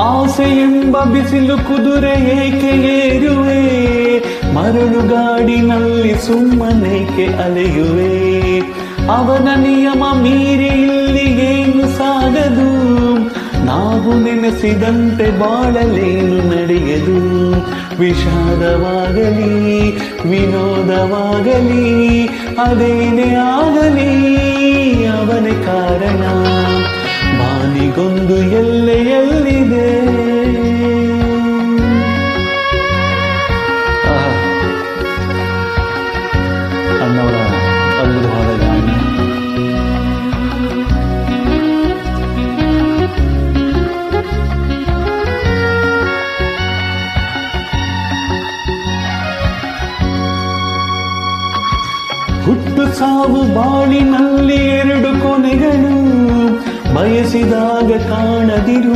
ಆಸೆಯೆಂಬ ಬಿಸಿಲು ಕುದುರೆ ಏಕೆ ಏರುವೆ, ಮರಳುಗಾಡಿನಲ್ಲಿ ಸುಮ್ಮನೇಕೆ ಅಲೆಯುವೆ. ಅವನ ನಿಯಮ ಮೀರಿ ಇಲ್ಲಿ ಏನು ಸಾಗದು, ನಾವು ನೆನೆಸಿದಂತೆ ಬಾಳಲೇನು ನಡೆಯದು. ವಿಷಾದವಾಗಲಿ ವಿನೋದವಾಗಲಿ ಅದೇನೇ ಆಗಲಿ ಅವನೇ ಕಾರಣ. ಬಾನಿಗೊಂದು ಎಲ್ಲೆಯಲ್ಲಿದೆ. ಅಣ್ಣವರ ಅದ್ಭುತವಾದ ಗಾಯನ. ಹುಟ್ಟು ಸಾವು ಬಾಳಿನಲ್ಲಿ ಎರಡು ಕೊನೆಗಳು, ಬಯಸಿದಾಗ ಕಾಣದಿರು